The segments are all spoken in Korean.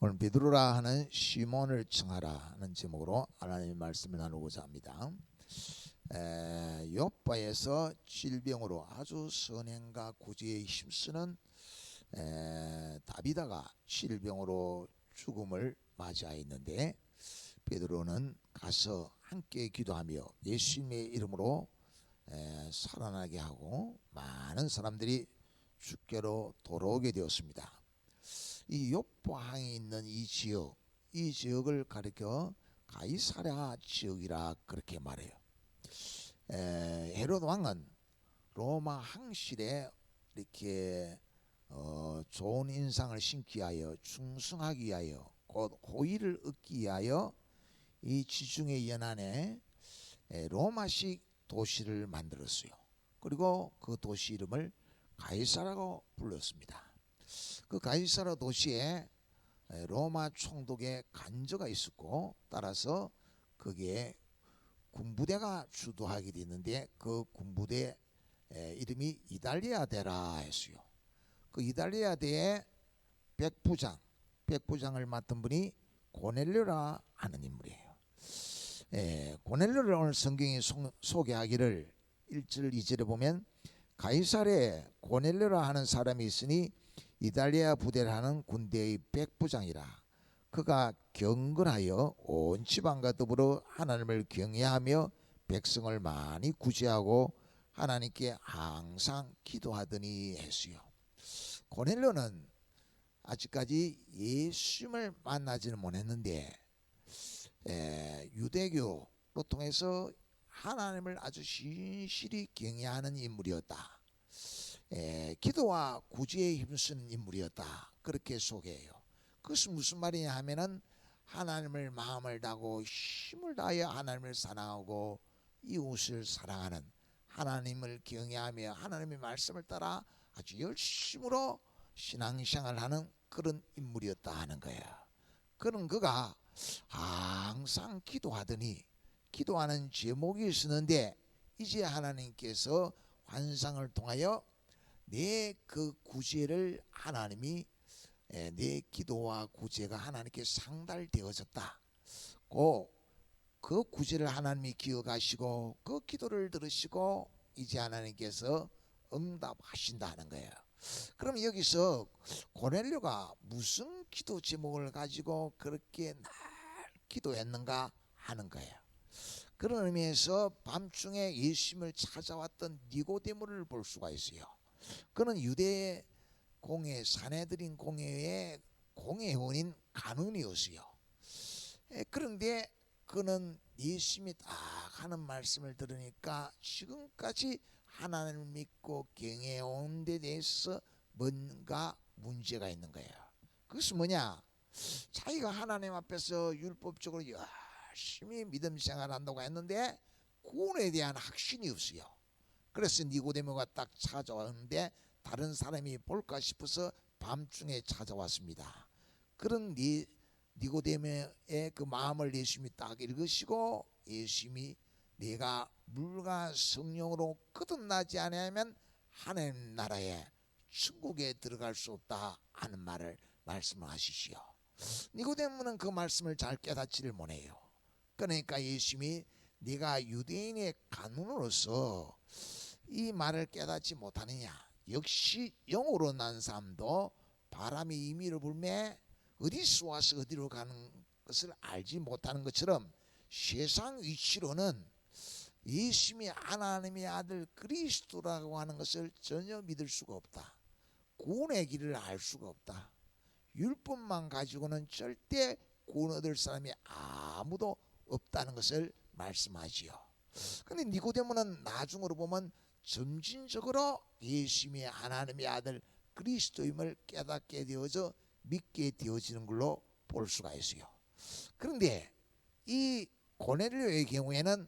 오늘 베드로라 하는 시몬을 청하라 하는 제목으로 하나님의 말씀을 나누고자 합니다. 요바에서 질병으로 아주 선행과 구제에 힘쓰는 다비다가 질병으로 죽음을 맞이하였는데, 베드로는 가서 함께 기도하며 예수님의 이름으로 살아나게 하고 많은 사람들이 주께로 돌아오게 되었습니다. 이 요바항이 있는 이 지역을 가리켜 가이사랴 지역이라 그렇게 말해요. 헤롯 왕은 로마 황실에 이렇게 좋은 인상을 심기 위하여, 충성하기 위하여, 곧 호의를 얻기 위하여 이 지중해 연안에 로마식 도시를 만들었어요. 그리고 그 도시 이름을 가이사라고 불렀습니다. 그 가이사라 도시에 로마 총독의 간저가 있었고, 따라서 거기에 군부대가 주도하게 됐는데, 그 군부대 이름이 이달리아대라 했어요. 그 이달리아대의 백부장을 맡은 분이 고넬료라 하는 인물이에요. 고넬료를 오늘 성경이 소개하기를 1절 2절에 보면, 가이사랴에 고넬료라 하는 사람이 있으니 이달리아 부대를 하는 군대의 백부장이라. 그가 경건하여 온 지방과 더불어 하나님을 경외하며 백성을 많이 구제하고 하나님께 항상 기도하더니 했어요. 고넬료는 아직까지 예수님을 만나지는 못했는데 유대교로 통해서 하나님을 아주 신실히 경외하는 인물이었다. 기도와 구제에 힘쓰는 인물이었다. 그렇게 소개해요. 그것은 무슨 말이냐 하면은, 하나님을 마음을 다하고 힘을 다하여 하나님을 사랑하고 이웃을 사랑하는, 하나님을 경외하며 하나님의 말씀을 따라 아주 열심으로 신앙생활을 하는 그런 인물이었다 하는 거예요. 그런 그가 항상 기도하더니, 기도하는 제목이 있었는데, 이제 하나님께서 환상을 통하여 내 그 구제를 하나님이, 내 기도와 구제가 하나님께 상달되어졌다. 그 구제를 하나님이 기억하시고 그 기도를 들으시고 이제 하나님께서 응답하신다는 거예요. 그럼 여기서 고넬료가 무슨 기도 제목을 가지고 그렇게 날 기도했는가 하는 거예요. 그런 의미에서 밤중에 예수님을 찾아왔던 니고데모를 볼 수가 있어요. 그는 유대 공회, 사내들인 공회의 공회원인 간운이었어요. 그런데 그는 예수님이 딱 하는 말씀을 들으니까 지금까지 하나님을 믿고 경외온 데 대해서 뭔가 문제가 있는 거예요. 그것은 뭐냐? 자기가 하나님 앞에서 율법적으로 열심히 믿음 생활한다고 했는데 구원에 대한 확신이 없어요. 그래서 니고데모가 딱 찾아왔는데, 다른 사람이 볼까 싶어서 밤중에 찾아왔습니다. 그런 니고데모의 그 마음을 예수님이 딱 읽으시고, 예수님이 내가 물과 성령으로 거듭나지 않으면 하나님 나라에, 천국에 들어갈 수 없다 하는 말을 말씀을 하시지요. 니고데모는 그 말씀을 잘 깨닫지를 못해요. 그러니까 예수님이 네가 유대인의 간운으로서 이 말을 깨닫지 못하느냐? 역시 영으로 난 사람도 바람이 임의로 불매 어디서 와서 어디로 가는 것을 알지 못하는 것처럼, 세상 위치로는 예수님이 하나님의 아들 그리스도라고 하는 것을 전혀 믿을 수가 없다. 구원의 길을 알 수가 없다. 율법만 가지고는 절대 구원 얻을 사람이 아무도 없다는 것을 말씀하지요. 그런데 니고데모는 나중으로 보면 점진적으로 예수님이 하나님의 아들 그리스도임을 깨닫게 되어져 믿게 되어지는 걸로 볼 수가 있어요. 그런데 이 고넬료의 경우에는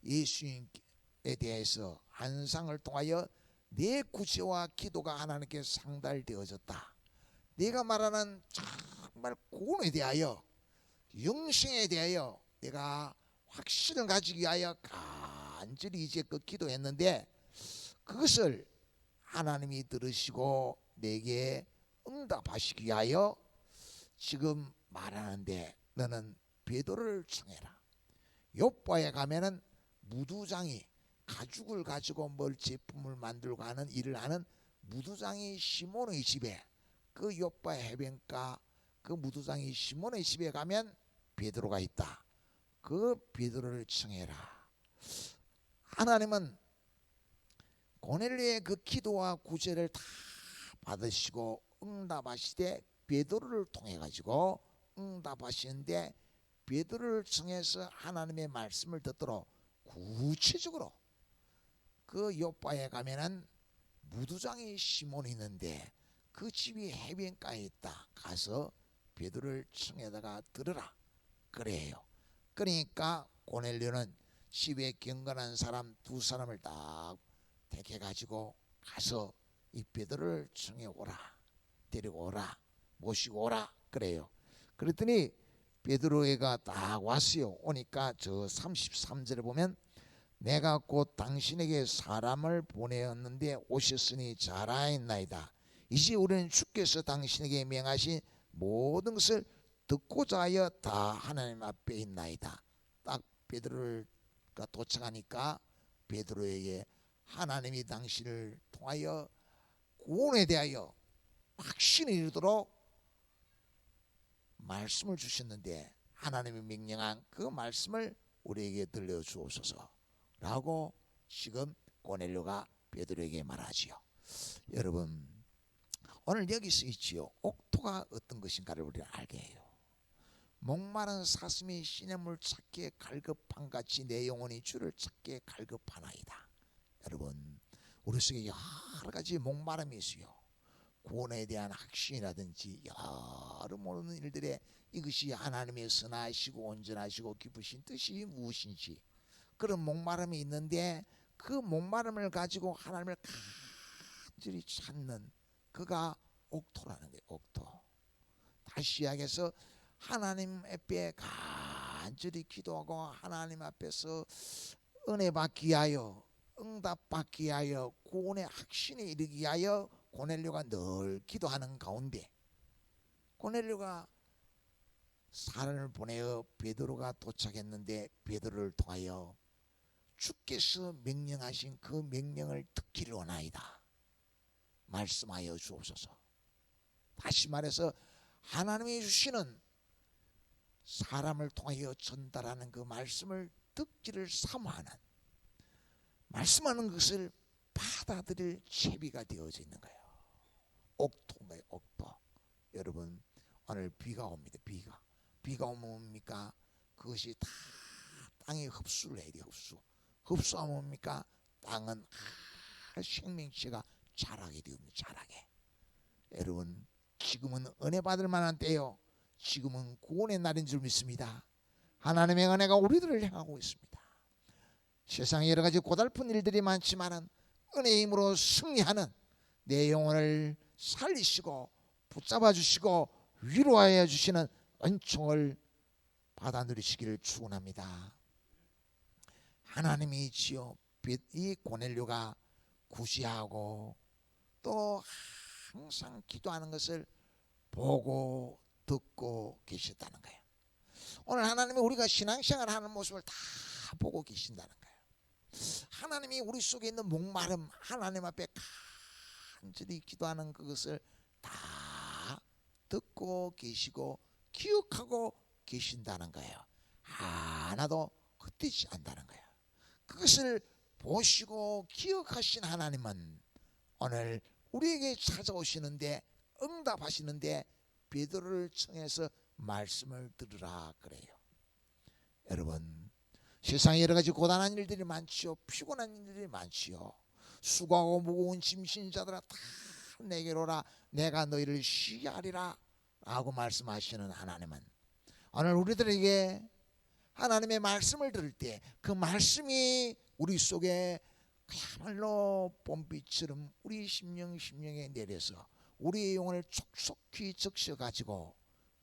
예수님에 대해서 환상을 통하여 내 구제와 기도가 하나님께 상달되어졌다. 내가 말하는 정말 구원에 대하여, 영생에 대하여 내가 확신을 가지기 위하여 간절히 이제 그 기도했는데, 그것을 하나님이 들으시고 내게 응답하시기 위하여 지금 말하는데 너는 베드로를 청해라. 요바에 가면은 무두장이 가죽을 가지고 뭘 제품을 만들고 하는 일을 하는 무두장이 시몬의 집에, 그 요바 해변가 그 무두장이 시몬의 집에 가면 베드로가 있다. 그 베드로를 청해라. 하나님은 고넬료의 그 기도와 구제를 다 받으시고 응답하시되 베드로를 통해 가지고 응답하시는데, 베드로를 청해서 하나님의 말씀을 듣도록 구체적으로 그 요바에 가면은 무두장이 시몬이 있는데 그 집이 해변가에 있다. 가서 베드로를 청에다가 들으라 그래요. 그러니까 고넬료는 집에 경건한 사람 두 사람을 딱 택해 가지고 가서 이 베드로를 청해 오라, 데리고 오라, 모시고 오라 그래요. 그랬더니 베드로가 딱 왔어요. 오니까 저 33절에 보면 내가 곧 당신에게 사람을 보내었는데 오셨으니 잘하였나이다. 이제 우리는 주께서 당신에게 명하신 모든 것을 듣고자 하여 다 하나님 앞에 있나이다. 딱 베드로가 도착하니까 베드로에게 하나님이 당신을 통하여 구원에 대하여 확신이 이르도록 말씀을 주셨는데 하나님이 명령한 그 말씀을 우리에게 들려주옵소서 라고 지금 고넬료가 베드로에게 말하지요. 여러분, 오늘 여기서 있지요. 옥토가 어떤 것인가를 우리는 알게 해요. 목마른 사슴이 시냇물 찾기에 갈급한 같이 내 영혼이 주를 찾기에 갈급하나이다. 여러분, 우리 속에 여러 가지 목마름이 있어요. 구원에 대한 확신이라든지 여러 모르는 일들에 이것이 하나님의 선하시고 온전하시고 기쁘신 뜻이 무엇인지 그런 목마름이 있는데, 그 목마름을 가지고 하나님을 간절히 찾는 그가 옥토라는 거예요. 옥토. 다시 이야기해서 하나님 앞에 간절히 기도하고 하나님 앞에서 은혜 받기 위하여, 응답 받기 위하여, 구원의 확신에 이르기 위하여 고넬료가 늘 기도하는 가운데 고넬료가 사람을 보내어 베드로가 도착했는데 베드로를 통하여 주께서 명령하신 그 명령을 듣기를 원하이다. 말씀하여 주옵소서. 다시 말해서 하나님이 주시는 사람을 통하여 전달하는 그 말씀을 듣기를 사모하는, 말씀하는 것을 받아들일 채비가 되어져 있는 거예요. 옥토인가요? 옥토. 여러분, 오늘 비가 옵니다. 비가 오면 뭡니까? 그것이 다 땅에 흡수를 해야 돼요. 흡수하면 뭡니까? 땅은 생명체가 자라게 됩니다. 자라게. 여러분, 지금은 은혜 받을 만한 때요. 지금은 구원의 날인 줄 믿습니다. 하나님의 은혜가 우리들을 향하고 있습니다. 세상에 여러 가지 고달픈 일들이 많지만은 은혜의 힘으로 승리하는, 내 영혼을 살리시고 붙잡아 주시고 위로하여 주시는 은총을 받아 누리시기를 축원합니다. 하나님이 지어 이 고넬료가 구시하고 또 항상 기도하는 것을 보고 듣고 계셨다는 거예요. 오늘 하나님이 우리가 신앙생활 하는 모습을 다 보고 계신다는 거예요. 하나님이 우리 속에 있는 목마름, 하나님 앞에 간절히 기도하는 그것을 다 듣고 계시고 기억하고 계신다는 거예요. 하나도 헛되지 않다는 거예요. 그것을 보시고 기억하신 하나님은 오늘 우리에게 찾아오시는데, 응답하시는데 베드로를 청해서 말씀을 들으라 그래요. 여러분, 세상에 여러 가지 고단한 일들이 많지요. 피곤한 일들이 많지요. 수고하고 무거운 짐진 자들아 다 내게로 오라, 내가 너희를 쉬게 하리라 라고 말씀하시는 하나님은 오늘 우리들에게 하나님의 말씀을 들을 때 그 말씀이 우리 속에 그야말로 봄비처럼 우리 심령에 내려서 우리의 영혼을 촉촉히 적셔가지고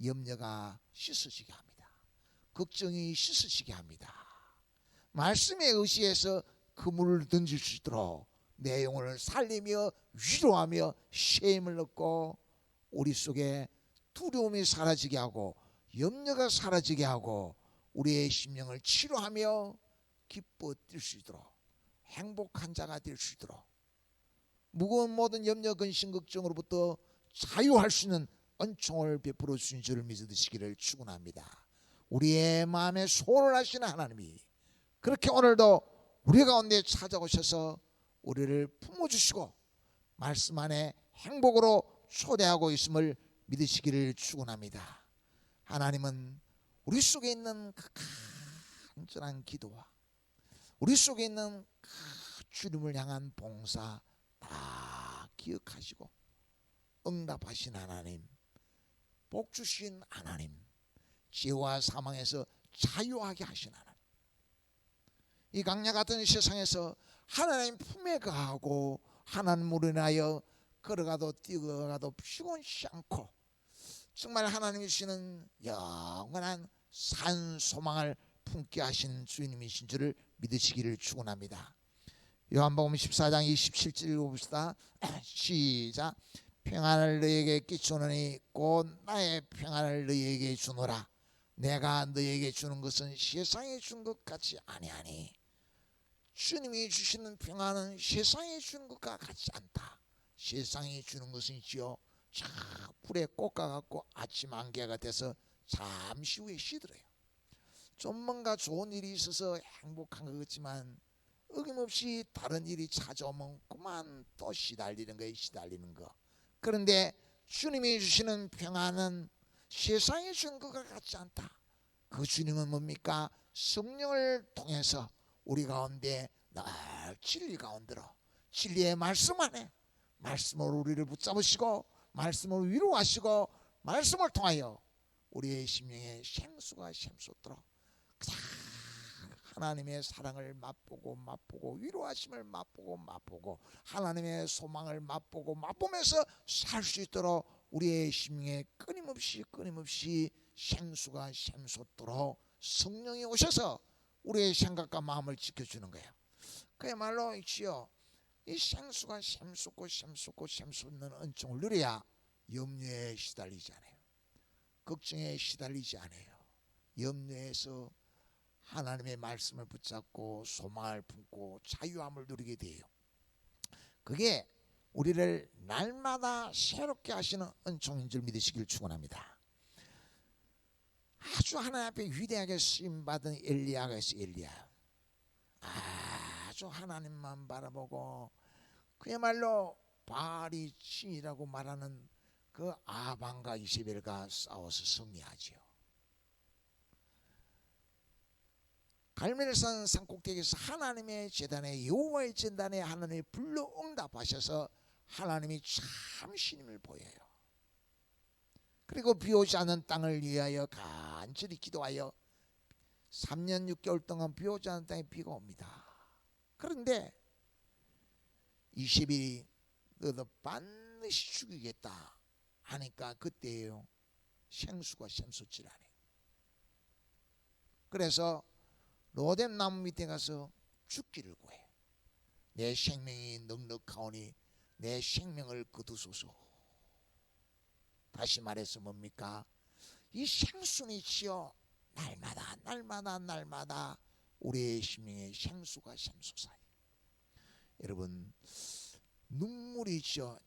염려가 씻어지게 합니다. 걱정이 씻어지게 합니다. 말씀에 의지해서 그물을 던질 수 있도록 내 영혼을 살리며 위로하며 쉼을 얻고 우리 속에 두려움이 사라지게 하고 염려가 사라지게 하고 우리의 심령을 치료하며 기뻐 뛸 수 있도록 행복한 자가 될 수 있도록 무거운 모든 염려 근심 걱정으로부터 자유할 수 있는 은총을 베풀어 주신 줄을 믿으시기를 축원합니다. 우리의 마음에 소원을 하시는 하나님이 그렇게 오늘도 우리 가운데 찾아오셔서 우리를 품어주시고 말씀 안에 행복으로 초대하고 있음을 믿으시기를 축원합니다. 하나님은 우리 속에 있는 그 간절한 기도와 우리 속에 있는 그 주님을 향한 봉사 다 기억하시고 응답하신 하나님, 복 주신 하나님, 죄와 사망에서 자유하게 하신 하나님, 이 강야 같은 세상에서 하나님 품에 거하고 하나님으로 인하여 걸어가도 뛰어가도 피곤치 않고 정말 하나님이 주시는 영원한 산 소망을 품게 하신 주님이신 줄을 믿으시기를 축원합니다. 요한복음 14장 27절 읽어봅시다. 시작. 평안을 너희에게 끼치노니 곧 나의 평안을 너희에게 주노라. 내가 너희에게 주는 것은 세상에 준 것 같지 아니하니. 주님이 주시는 평안은 세상에 주는 것과 같지 않다. 세상에 주는 것은지요 자 불에 꽂아갖고 아침 안개가 돼서 잠시 후에 시들어요. 좀 뭔가 좋은 일이 있어서 행복한 것 같지만 어김없이 다른 일이 찾아오면 그만 또 시달리는 거예요. 시달리는 거. 그런데 주님이 주시는 평안은 세상에 주는 것과 같지 않다. 그 주님은 뭡니까? 성령을 통해서 우리 가운데 늘 진리 가운데로 진리의 말씀 안에 말씀으로 우리를 붙잡으시고 말씀으로 위로하시고 말씀을 통하여 우리의 심령에 생수가 샘솟도록 하나님의 사랑을 맛보고 위로하심을 맛보고 하나님의 소망을 맛보면서 살 수 있도록 우리의 심령에 끊임없이 생수가 샘솟도록 성령이 오셔서 우리의 생각과 마음을 지켜주는 거예요. 그야말로 있지요. 이 생수가 샘솟는 은총을 누려야 염려에 시달리지 않아요. 걱정에 시달리지 않아요. 염려에서 하나님의 말씀을 붙잡고 소망을 품고 자유함을 누리게 돼요. 그게 우리를 날마다 새롭게 하시는 은총인 줄 믿으시길 축원합니다. 아주 하나님 앞에 위대하게 쓰임받은 엘리야가 있어요. 엘리야. 아주 하나님만 바라보고 그야말로 바알이 신이라고 말하는 그 아방과 이세벨과 싸워서 승리하지요. 갈멜산 산꼭대기에서 하나님의 제단에 여호와의 제단에 하나님이 불러 응답하셔서 하나님이 참 신임을 보여요. 그리고 비오지 않는 땅을 위하여 간절히 기도하여 3년 6개월 동안 비오지 않는 땅에 비가 옵니다. 그런데 20일이 너도 반드시 죽이겠다 하니까 그때예요. 생수가 샘솟질 않아요. 그래서 로뎀 나무 밑에 가서 죽기를 구해. 내 생명이 넉넉하오니 내 생명을 거두소서. 다시 말해서 뭡니까? 이 생수니지요. 날마다 우리의 심령에 생수가 샘솟아요. 여러분 눈물이죠.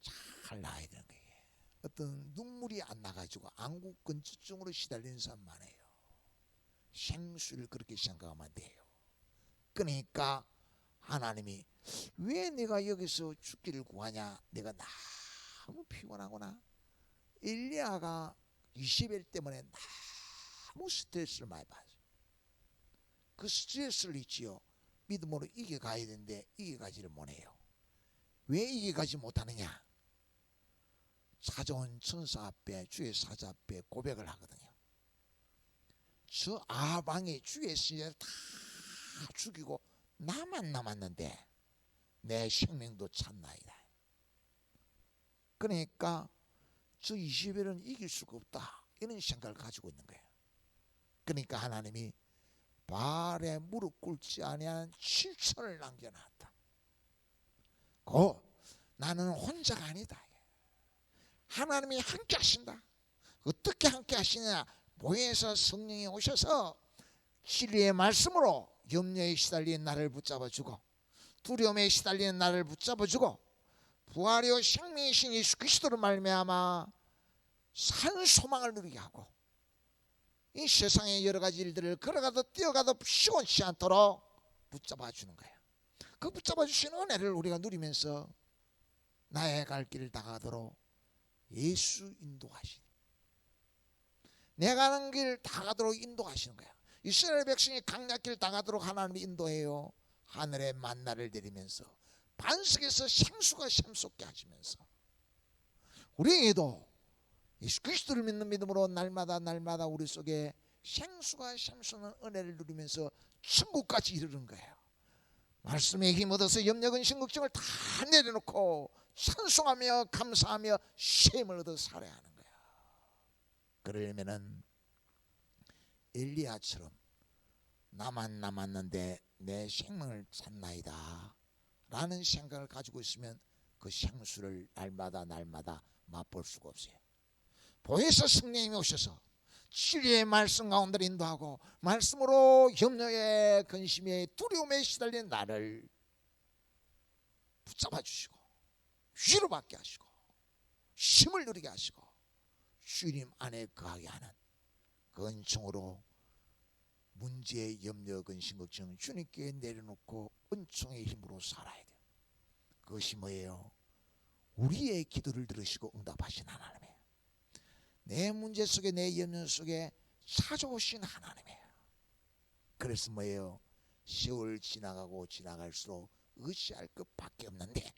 잘 나야 되는 거예요. 어떤 눈물이 안 나가지고 안구건조증으로 시달리는 사람 많아요. 생수를 그렇게 생각하면 안 돼요. 그러니까 하나님이 왜 내가 여기서 죽기를 구하냐? 내가 너무 피곤하구나. 엘리야가 이세벨 때문에 너무 스트레스를 많이 받아요. 그 스트레스를 있지요. 믿음으로 이겨가야 되는데 이겨가지를 못해요. 왜 이겨가지 못하느냐? 찾아온 천사 앞에 주의 사자 앞에 고백을 하거든요. 저 아방이 주의 신을 다 죽이고 나만 남았는데 내 생명도 찾나이다. 그러니까 저 이세벨은 이길 수가 없다 이런 생각을 가지고 있는 거예요. 그러니까 하나님이 바알에 무릎 꿇지 아니한 7천을 남겨놨다. 나는 혼자가 아니다. 하나님이 함께 하신다. 어떻게 함께 하시느냐? 보혜사 성령이 오셔서 진리의 말씀으로 염려에 시달리는 나를 붙잡아주고 두려움에 시달리는 나를 붙잡아주고 부활이요 생명이신 예수 그리스도로 말미암아 산 소망을 누리게 하고 이 세상의 여러 가지 일들을 걸어가도 뛰어가도 시원치 않도록 붙잡아주는 거예요. 그 붙잡아주시는 은혜를 우리가 누리면서 나의 갈 길을 다가도록 예수 인도하시니 내가 가는 길 다가도록 인도하시는 거예요. 이스라엘 백성이 강약길 다가도록 하나님이 인도해요. 하늘의 만나를 내리면서 반석에서 생수가 샘솟게 하시면서 우리에게도 예수 그리스도를 믿는 믿음으로 날마다 우리 속에 생수가 샘솟는 은혜를 누리면서 천국까지 이르는 거예요. 말씀에 힘 얻어서 염려 근심 걱정을 다 내려놓고 찬송하며 감사하며 쉼을 얻어 살아야 하는 거예요. 그러려면은 엘리야처럼 나만 남았는데 내 생명을 찾나이다 라는 생각을 가지고 있으면 그 생수를 날마다 맛볼 수가 없어요. 보혜사 성령님이 오셔서 진리의 말씀 가운데 인도하고 말씀으로 염려에 근심에 두려움에 시달린 나를 붙잡아 주시고 위로받게 하시고 힘을 누리게 하시고 주님 안에 거하게 하는 그 은총으로 문제, 염려, 근심, 걱정 주님께 내려놓고 은총의 힘으로 살아야 돼요. 그것이 뭐예요? 우리의 기도를 들으시고 응답하신 하나님이에요. 내 문제 속에 내 염려 속에 찾아오신 하나님이에요. 그래서 뭐예요? 세월 지나가고 지나갈수록 의지할 것밖에 없는데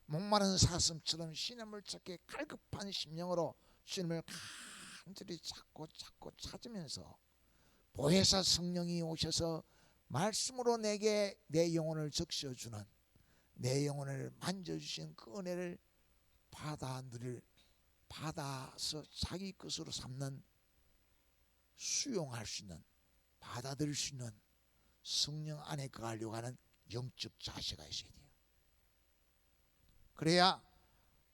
목마른 사슴처럼 시냇물 찾기 갈급한 심령으로 주님을 간절히 찾고 찾으면서 보혜사 성령이 오셔서 말씀으로 내게 내 영혼을 적셔주는 내 영혼을 만져주신 그 은혜를 받아서 자기 것으로 삼는 수용할 수 있는 받아들일 수 있는 성령 안에 거하려고 하는 영적 자세가 있어야 돼요. 그래야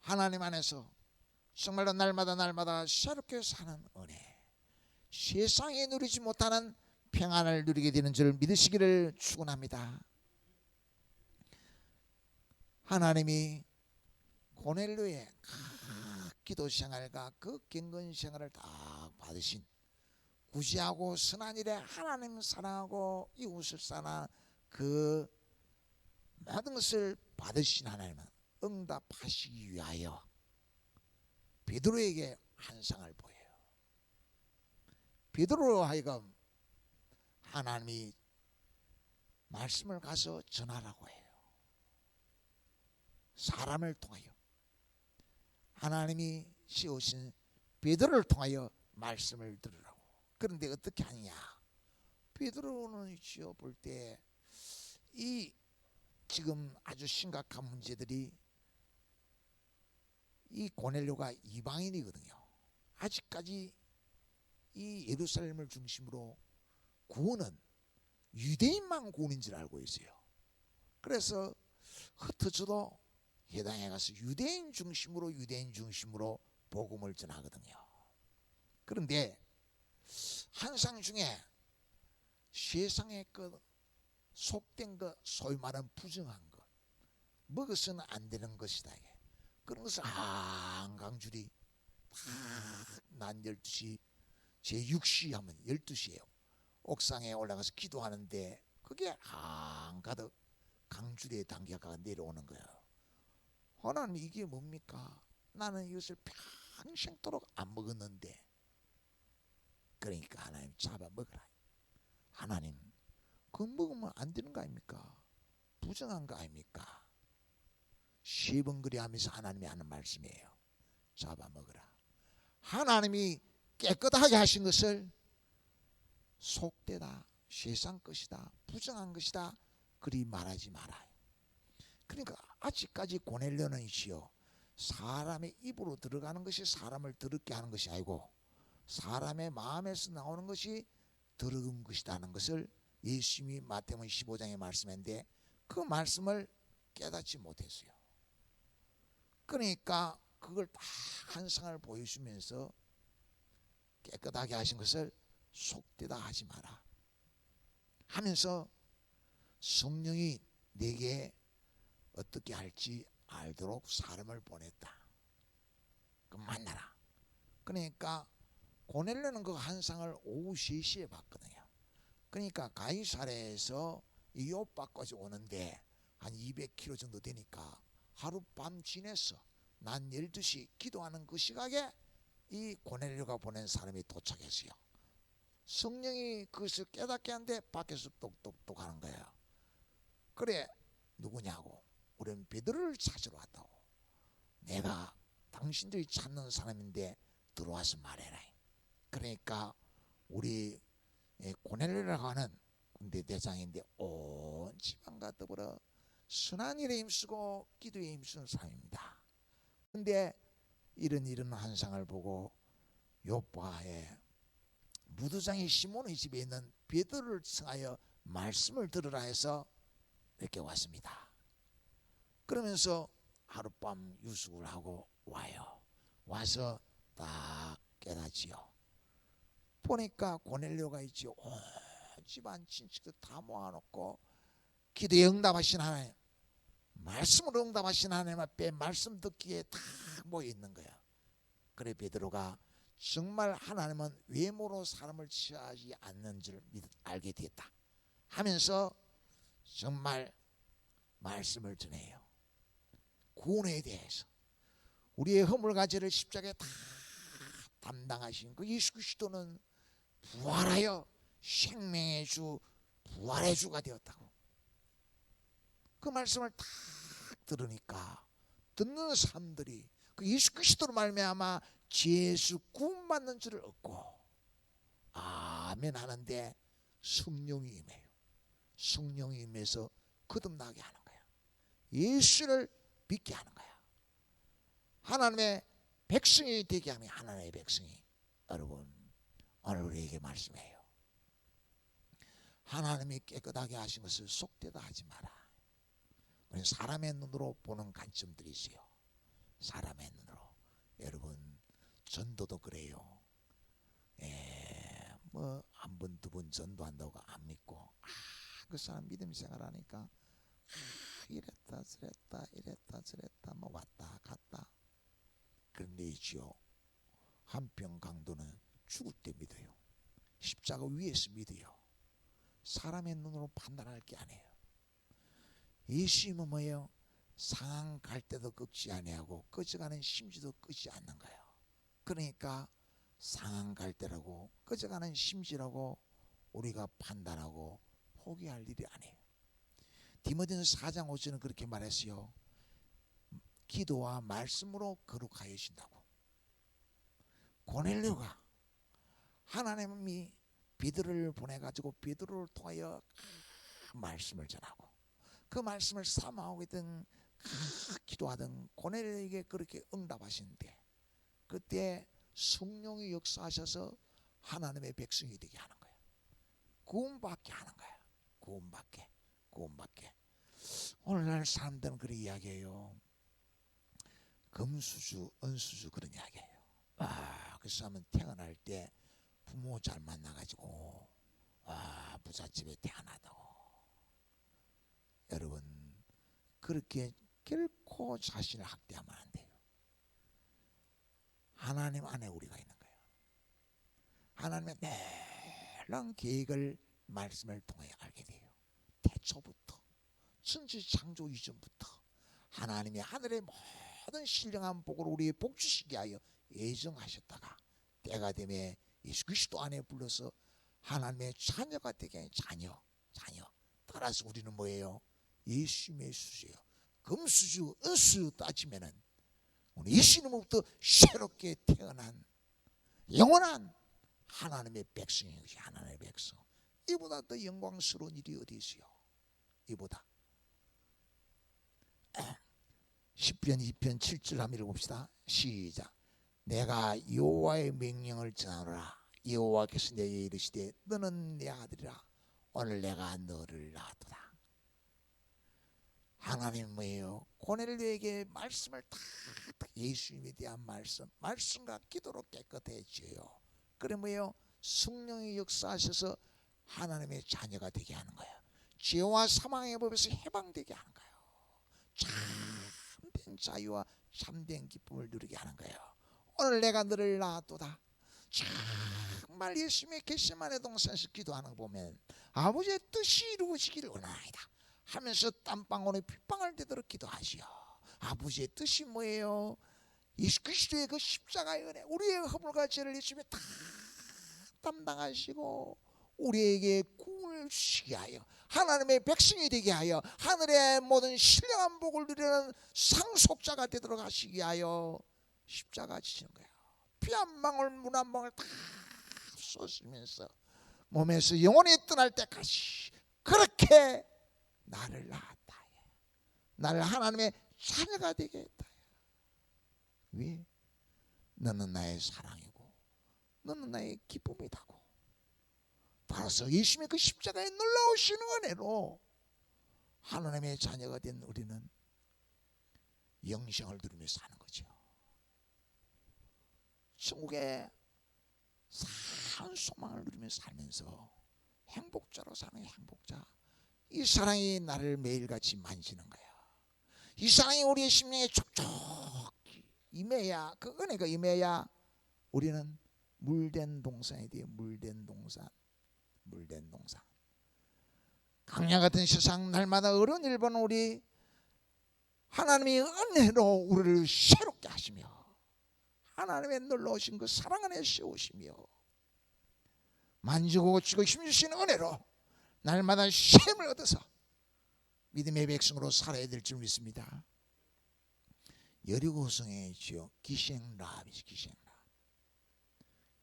하나님 안에서 정말로 날마다 새롭게 사는 은혜, 세상에 누리지 못하는 평안을 누리게 되는 줄 믿으시기를 축원합니다. 하나님이 고넬료의 기도 생활과 그 경건 생활을 다 받으신 구제하고 선한 일에 하나님 사랑하고 이웃을 사랑하는 그 모든 것을 받으신 하나님은 응답하시기 위하여 베드로에게 환상을 보여요. 베드로로 하여금 하나님이 말씀을 가서 전하라고 해요. 사람을 통하여 하나님이 씌우신 베드로를 통하여 말씀을 들으라고. 그런데 어떻게 하느냐? 베드로는 볼 때 이 지금 아주 심각한 문제들이 이 고넬료가 이방인이거든요. 아직까지 이 예루살렘을 중심으로 구원은 유대인만 구원인 줄 알고 있어요. 그래서 흩어져도 해당에 가서 유대인 중심으로 복음을 전하거든요. 그런데 환상 중에 세상의 것, 속된 것, 소위 말하는 부정한 것, 먹어서는 안 되는 것이다. 그런 것을 한강줄이 난 12시 제6시 하면 12시예요. 옥상에 올라가서 기도하는데 그게 한가득 강줄에 담겨가 내려오는 거예요. 하나님 이게 뭡니까? 나는 이것을 평생도록 안 먹었는데. 그러니까 하나님 잡아 먹으라. 하나님 그거 먹으면 안 되는 거 아닙니까? 부정한 거 아닙니까? 10번 그리 하면서 하나님이 하는 말씀이에요. 잡아 먹으라. 하나님이 깨끗하게 하신 것을 속되다, 세상 것이다, 부정한 것이다 그리 말하지 마라. 그러니까 아직까지 고넬료는 사람의 입으로 들어가는 것이 사람을 더럽게 하는 것이 아니고 사람의 마음에서 나오는 것이 더러운 것이라는 것을 예수님이 마태복음 15장에 말씀했는데 그 말씀을 깨닫지 못했어요. 그러니까 그걸 다 환상을 보여주면서 깨끗하게 하신 것을 속되다 하지 마라 하면서 성령이 내게 어떻게 할지 알도록 사람을 보냈다. 그 만나라. 그러니까 고넬료는 그 환상을 오후 3시에 봤거든요. 그러니까 가이사랴에서 이 요빠까지 오는데 한 200km 정도 되니까 하룻밤 지냈어. 난 12시 기도하는 그 시각에 이 고넬료가 보낸 사람이 도착했어요. 성령이 그것을 깨닫게 하는데 밖에서 똑똑똑 하는 거예요. 그래, 누구냐고. 우리는 베드로를 찾으러 왔다고. 내가 당신들이 찾는 사람인데 들어와서 말해라. 그러니까 우리 고넬료라고 하는 군대 대장인데 온 지방과 더불어 선한 일에 힘쓰고 기도에 힘쓰는 사람입니다. 그런데 이런 환상을 보고 요바의 무두장이 시몬의 집에 있는 베드로를 청하여 말씀을 들으라 해서 이렇게 왔습니다. 그러면서 하룻밤 유숙을 하고 와요. 와서 딱 깨닫지요. 보니까 고넬료가 있지요. 온 집안 친척들 다 모아놓고 기도에 응답하신 하나님, 말씀으로 응답하신 하나님 앞에 말씀 듣기에 다 모여 있는 거야. 그래 베드로가 정말 하나님은 외모로 사람을 취하지 않는 줄 알게 됐다 하면서 정말 말씀을 전해요. 구원에 대해서 우리의 허물과 죄를 십자가에 다 담당하신 그 예수 그리스도는 부활하여 생명의 주, 부활의 주가 되었다고. 그 말씀을 딱 들으니까 듣는 사람들이 그 예수 그리스도로 말미암아 죄에서 구원받는 줄을 얻고 아멘 하는데 성령이 임해요. 성령이 임해서 거듭나게 하는 거야. 예수를 믿게 하는 거야. 하나님의 백성이 되게 하면 하나님의 백성이. 여러분 오늘 우리에게 말씀해요. 하나님이 깨끗하게 하신 것을 속되다 하지 마라. 우리는 사람의 눈으로 보는 관점들이 있어요. 사람의 눈으로. 여러분 전도도 그래요. 뭐 한 번 두 번 전도한다고 안 믿고 그 사람 믿음 생활하니까 이랬다 저랬다 이랬다 저랬다 뭐 왔다 갔다. 그런데 있지요. 한편 강도는 죽을 때 믿어요. 십자가 위에서 믿어요. 사람의 눈으로 판단할 게 아니에요. 예수님은 뭐예요? 상황 갈 때도 꺾지 아니하고 꺼져가는 심지도 끄지 않는 거예요. 그러니까 상황 갈 때라고 꺼져가는 심지라고 우리가 판단하고 포기할 일이 아니에요. 디모데전서 4장 5절은 그렇게 말했어요. 기도와 말씀으로 거룩하여 신다고. 고넬료가 하나님이 베드로를 보내가지고 베드로를 통하여 말씀을 전하고 그 말씀을 삼아오거든 기도하던 고넬료에게 그렇게 응답하시는데 그때 성령이 역사하셔서 하나님의 백성이 되게 하는 거예요. 구원받게 하는 거예요. 구원받게. 오늘날 사람들은 그렇게 이야기해요. 금수저, 은수저 그런 이야기해요. 그 사람은 태어날 때 부모 잘 만나가지고 부잣집에 태어나다고. 여러분 그렇게 결코 자신을 학대하면 안 돼요. 하나님 안에 우리가 있는 거예요. 하나님의 놀라운 계획을 말씀을 통해 알게 돼요. 태초부터 천지 창조 이전부터 하나님이 하늘의 모든 신령한 복을 우리의 복주시게 하여 예정하셨다가 때가 되면 예수 그리스도 안에 불러서 하나님의 자녀가 되게 하는 자녀. 따라서 우리는 뭐예요? 예수님의 수주예요. 금수주, 은수주 따지면은 우리 예수님으로부터 새롭게 태어난 영원한 하나님의 백성이지. 하나님의 백성. 이보다 더 영광스러운 일이 어디 있어요? 이보다. 시편 2편 7절 한번 읽어봅시다. 시작. 내가 여호와의 명령을 전하노라. 여호와께서 내게 이르시되 너는 내 아들이라. 오늘 내가 너를 낳았도다. 하나님 뭐예요? 고넬료에게 말씀을 다 예수님에 대한 말씀과 기도로 깨끗해져요. 그래 뭐예요? 성령의 역사하셔서 하나님의 자녀가 되게 하는 거예요. 죄와 사망의 법에서 해방되게 하는 거예요. 참된 자유와 참된 기쁨을 누리게 하는 거예요. 오늘 내가 너를 낳았도다. 정말 예수님의 겟세마네 동산에서 기도하는 거 보면 아버지의 뜻이 이루어지기를 원하나이다 하면서 땀방울에 핏방울 되도록 기도하시오. 아버지의 뜻이 뭐예요? 예수 그리스도의 그 십자가의 은혜, 우리의 허물과 죄를 예수님이 다 담당하시고 우리에게 구원을 주시게 하여 하나님의 백성이 되게 하여 하늘의 모든 신령한 복을 누리는 상속자가 되도록 하시게 하여 십자가 지시는 거예요. 피 한 방울 물 한 방울 다 쏟으면서 몸에서 영원히 떠날 때까지 그렇게 나를 낳았다. 나를 하나님의 자녀가 되게 했다. 왜? 너는 나의 사랑이고 너는 나의 기쁨이다고. 따라서 예수님의 그 십자가에 놀라우신 은혜로 하나님의 자녀가 된 우리는 영생을 누리며 사는 거죠. 천국의 산 소망을 누리며 살면서 행복자로 사는 행복자. 이 사랑이 나를 매일같이 만지는 거야. 이 사랑이 우리의 심령에 촉촉히 임해야, 그 은혜가 임해야 우리는 물된 동산이 돼요. 물된 동산. 물된 동산. 강야 같은 세상 날마다 어려운 일 보는 우리, 하나님이 은혜로 우리를 새롭게 하시며 하나님의 놀라우신 그 사랑 안에 세우시며 만지고 고치고 힘주시는 은혜로 날마다 쉼을 얻어서 믿음의 백성으로 살아야 될 줄 믿습니다. 여리고성의 지역 기생라합이지.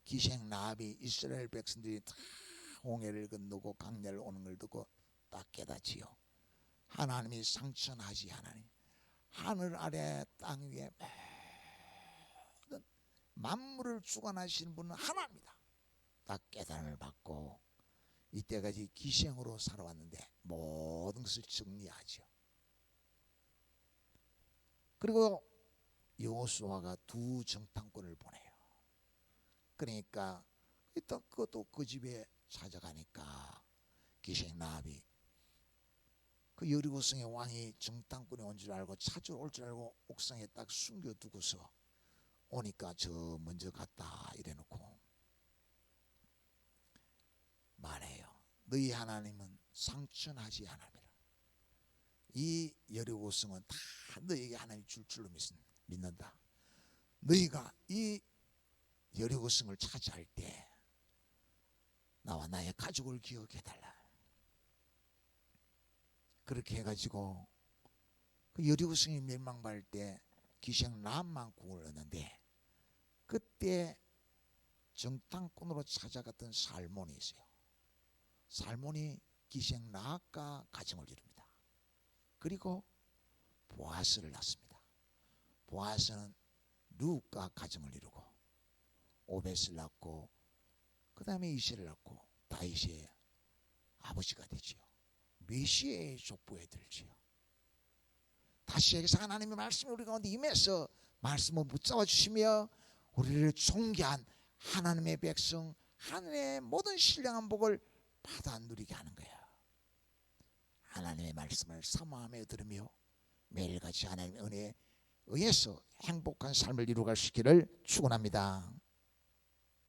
기생라합이 이스라엘 백성들이 다 홍해를 건너고 강야를 오는 걸 듣고 딱 깨닫지요. 하나님이 상천하시 하나님, 하늘 아래 땅 위에 모든 만물을 주관하시는 분은 하나입니다. 딱 깨달음을 받고 이때까지 기생으로 살아왔는데 모든 것을 정리하죠. 그리고 여호수아가 두 정탐꾼을 보내요. 그러니까 또 그것도 그 집에 찾아가니까 기생라합이 그 여리고성의 왕이 정탐꾼이 온 줄 알고 찾으러 올 줄 알고 옥상에 딱 숨겨두고서 오니까 저 먼저 갔다 이래놓고 말해요. 너희 하나님은 상천하지 하나님이라. 이 여리고성은 다 너희에게 하나님 줄 줄로 믿는다. 너희가 이 여리고성을 차지할 때 나와 나의 가족을 기억해달라. 그렇게 해가지고 그 여리고성이 멸망받을 때 기생라합만 구원을 얻는데 그때 정탐꾼으로 찾아갔던 살몬이 있어요. 살몬이 기생라합과 가정을 이룹니다. 그리고 보아스를 낳습니다. 보아스는 룻과 가정을 이루고 오벳을 낳고 그 다음에 이새를 낳고 다윗의 아버지가 되지요. 메시아의 족보에 들지요. 다시 여기서 하나님의 말씀이 우리 가운데 임해서 말씀을 붙잡아 주시며 우리를 존귀한 하나님의 백성, 하늘의 모든 신령한 복을 받아 누리게 하는 거예요. 하나님의 말씀을 사모하며 들으며 매일같이 하나님의 은혜에 의해서 행복한 삶을 이루어갈 수 있기를 축원합니다.